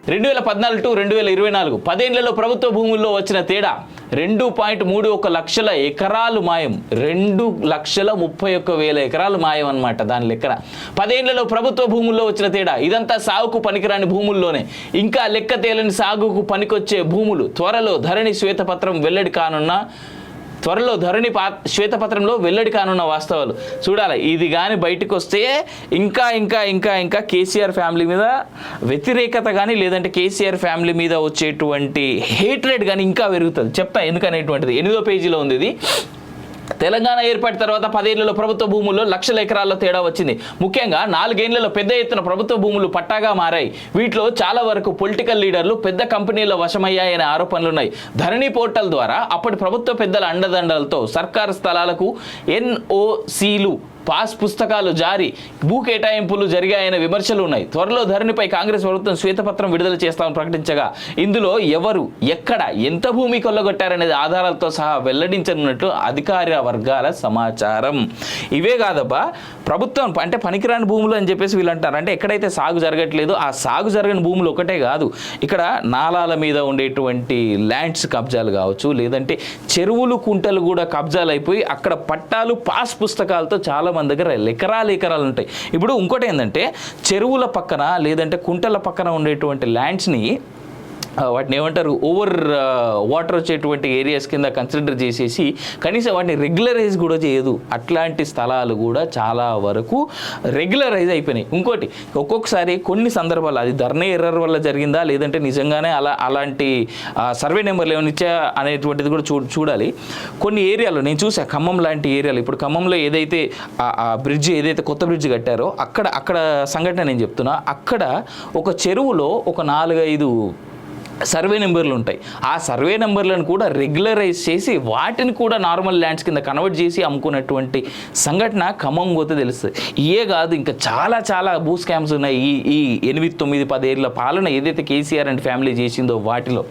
2014 to 2024 10ఏళ్లలో ప్రభుత్వ భూముల్లో వచ్చిన తేడా 2.31 లక్షల ఎకరాలు మాయం. 2,31,000 ఎకరాలు మాయం అన్నమాట దాని లెక్కన. 10ఏళ్లలో ప్రభుత్వ భూముల్లో వచ్చిన తేడా. ఇదంతా సాగుకు పనికిరాని భూముల్లోనే. ఇంకా లెక్క తేలని సాగుకు పనికొచ్చే భూములు. త్వరలో ధరణి శ్వేతపత్రంలో వెల్లడి కానున్న వాస్తవాలు చూడాలి. ఇది కానీ బయటకు వస్తే ఇంకా ఇంకా ఇంకా ఇంకా కేసీఆర్ ఫ్యామిలీ మీద వ్యతిరేకత కానీ లేదంటే కేసీఆర్ ఫ్యామిలీ మీద వచ్చేటువంటి హేట్రెడ్ కానీ ఇంకా పెరుగుతుంది. చెప్తా ఎందుకనేటువంటిది 8వ పేజీలో ఉంది ఇది. తెలంగాణ ఏర్పడిన తర్వాత 10ఏళ్లలో ప్రభుత్వ భూముల్లో లక్షల ఎకరాల్లో తేడా వచ్చింది. ముఖ్యంగా 4 ఏళ్లలో పెద్ద ఎత్తున ప్రభుత్వ భూములు పట్టాగా మారాయి. వీటిలో చాలా వరకు పొలిటికల్ లీడర్లు పెద్ద కంపెనీల వశమయ్యాయనే ఆరోపణలున్నాయి. ధరణి పోర్టల్ ద్వారా అప్పటి ప్రభుత్వ పెద్దల అండదండలతో సర్కారు స్థలాలకు NOCలు పాస్ పుస్తకాలు జారీ, భూ కేటాయింపులు జరిగాయనే విమర్శలు ఉన్నాయి. త్వరలో ధరణిపై కాంగ్రెస్ ప్రభుత్వం శ్వేతపత్రం విడుదల చేస్తామని ప్రకటించగా ఇందులో ఎవరు ఎక్కడ ఎంత భూమి కొల్లగొట్టారనేది ఆధారాలతో సహా వెల్లడించనున్నట్టు అధికార వర్గాల సమాచారం. ఇవే కాదబ్బా, ప్రభుత్వం అంటే పనికిరాని భూములు అని చెప్పేసి వీళ్ళు అంటారు. అంటే ఎక్కడైతే సాగు జరగట్లేదు ఆ సాగు జరగని భూములు ఒకటే కాదు, ఇక్కడ నాలాల మీద ఉండేటువంటి ల్యాండ్స్ కబ్జాలు కావచ్చు, లేదంటే చెరువులు కుంటలు కూడా కబ్జాలు అయిపోయి అక్కడ పట్టాలు పాస్ పుస్తకాలతో చాలా మన దగ్గర ఎకరాలు ఉంటాయి. ఇప్పుడు ఇంకోటి ఏంటంటే చెరువుల పక్కన లేదంటే కుంటల పక్కన ఉండేటువంటి ల్యాండ్స్ని వాటిని ఏమంటారు ఓవర్ వాటర్ వచ్చేటువంటి ఏరియాస్ కింద కన్సిడర్ చేసేసి కనీసం వాటిని రెగ్యులరైజ్ కూడా చేయదు. అట్లాంటి స్థలాలు కూడా చాలా వరకు రెగ్యులరైజ్ అయిపోయినాయి. ఇంకోటి ఒక్కొక్కసారి కొన్ని సందర్భాలు అది ధరణి ఎర్రర్ వల్ల జరిగిందా లేదంటే నిజంగానే అలాంటి సర్వే నెంబర్లు ఏమైనా ఇచ్చా అనేటువంటిది కూడా చూడాలి. కొన్ని ఏరియాలో నేను చూసా, ఖమ్మం లాంటి ఏరియాలు, ఇప్పుడు ఖమ్మంలో ఏదైతే బ్రిడ్జ్ ఏదైతే కొత్త బ్రిడ్జ్ కట్టారో అక్కడ సంఘటన నేను చెప్తున్నా. అక్కడ ఒక చెరువులో ఒక 4-5 సర్వే నెంబర్లు ఉంటాయి. ఆ సర్వే నెంబర్లను కూడా రెగ్యులరైజ్ చేసి వాటిని కూడా నార్మల్ ల్యాండ్స్ కింద కన్వర్ట్ చేసి అమ్ముకున్నటువంటి సంఘటన ఖమ్మం పోతే తెలుస్తుంది. ఇయే కాదు ఇంకా చాలా చాలా భూ స్కామ్స్ ఉన్నాయి. ఈ 8-9-10 ఏళ్ళ పాలన ఏదైతే కేసీఆర్ అండ్ ఫ్యామిలీ చేసిందో వాటిలో